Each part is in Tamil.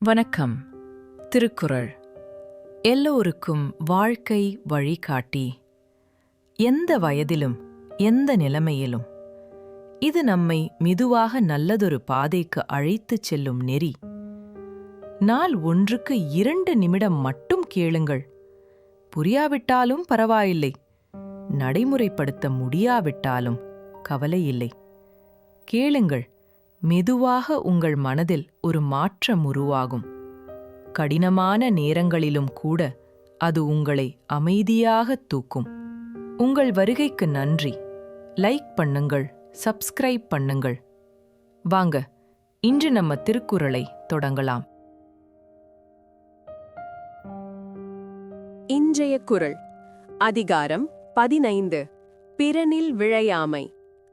வணக்கம். திருக்குறள் எல்லோருக்கும் வாழ்க்கை வழிகாட்டி. எந்த வயதிலும் எந்த நிலைமையிலும் இது நம்மை மெதுவாக நல்லதொரு பாதைக்கு அழைத்துச் செல்லும் நெறி. நாள் ஒன்றுக்கு 2 நிமிடம் மட்டும் கேளுங்கள். புரியாவிட்டாலும் பரவாயில்லை, நடைமுறைப்படுத்த முடியாவிட்டாலும் கவலையில்லை. கேளுங்கள், மெதுவாக உங்கள் மனதில் ஒரு மாற்றம் உருவாகும். கடினமான நேரங்களிலும் கூட அது உங்களை அமைதியாக தூக்கும். உங்கள் வருகைக்கு நன்றி. லைக் பண்ணுங்கள், சப்ஸ்கிரைப் பண்ணுங்கள். வாங்க, இன்று நம்ம திருக்குறளை தொடங்கலாம். இன்றைய குறள் அதிகாரம் 15 பிறனில் விழையாமை.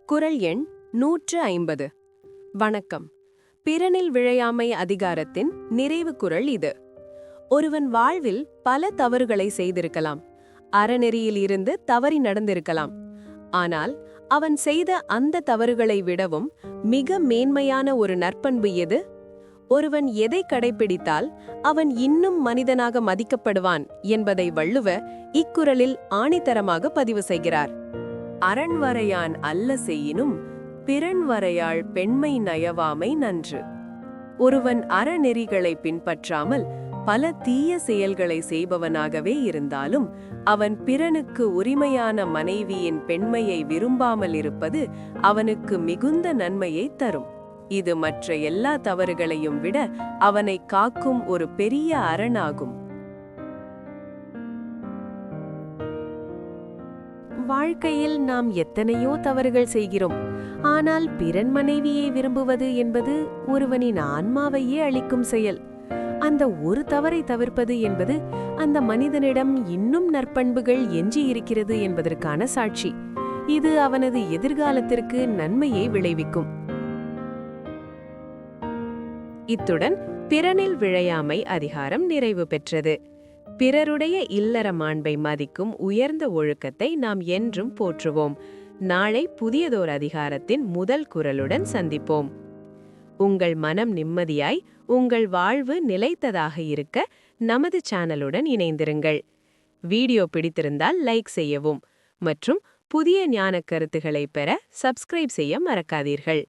குறள் எண் 150. வணக்கம். பிறனில் விழையாமை அதிகாரத்தின் நிறைவு குறள் இது. ஒருவன் வாழ்வில் பல தவறுகளை செய்திருக்கலாம், அறநெறியில் இருந்து தவறி நடந்திருக்கலாம். ஆனால் அவன் செய்த அந்த தவறுகளை விடவும் மிக மேன்மையான ஒரு நற்பண்பு எது? ஒருவன் எதை கடைப்பிடித்தால் அவன் இன்னும் மனிதனாக மதிக்கப்படுவான் என்பதை வள்ளுவ இக்குறளில் ஆணித்தரமாக பதிவு செய்கிறார். அரண்வரையான் அல்ல செய்யினும் பிறன்வரையாள் பெண்மை நயவாமை நன்று. ஒருவன் அறநெறிகளை பின்பற்றாமல் பல தீய செயல்களை செய்பவனாகவே இருந்தாலும் அவன் பிறனுக்கு உரிமையான மனைவியின் பெண்மையை விரும்பாமல் இருப்பது அவனுக்கு மிகுந்த நன்மையை தரும். இது மற்ற எல்லா தவறுகளையும் விட அவனை காக்கும் ஒரு பெரிய அரணாகும். வாழ்க்கையில் நாம் எத்தனையோ தவறுகள் செய்கிறோம். ஆனால் பிறன் மனைவியை விரும்புவது என்பது ஒருவனின் ஆன்மாவையே அளிக்கும் செயல். அந்த ஒரு தவறை தவிர்ப்பது என்பது அந்த மனிதனிடம் இன்னும் நற்பண்புகள் எஞ்சி இருக்கிறது என்பதற்கான சாட்சி. இது அவனது எதிர்காலத்திற்கு நன்மையை விளைவிக்கும். இத்துடன் பிறனில் விழையாமை அதிகாரம் நிறைவு பெற்றது. பிறருடைய இல்லற மாண்பை மதிக்கும் உயர்ந்த ஒழுக்கத்தை நாம் என்றும் போற்றுவோம். நாளை புதியதோர் அதிகாரத்தின் முதல் குறளுடன் சந்திப்போம். உங்கள் மனம் நிம்மதியாய், உங்கள் வாழ்வு நிலைத்ததாக இருக்க நமது சேனலுடன் இணைந்திருங்கள். வீடியோ பிடித்திருந்தால் லைக் செய்யவும் மற்றும் புதிய ஞான கருத்துக்களை பெற சப்ஸ்கிரைப் செய்ய மறக்காதீர்கள்.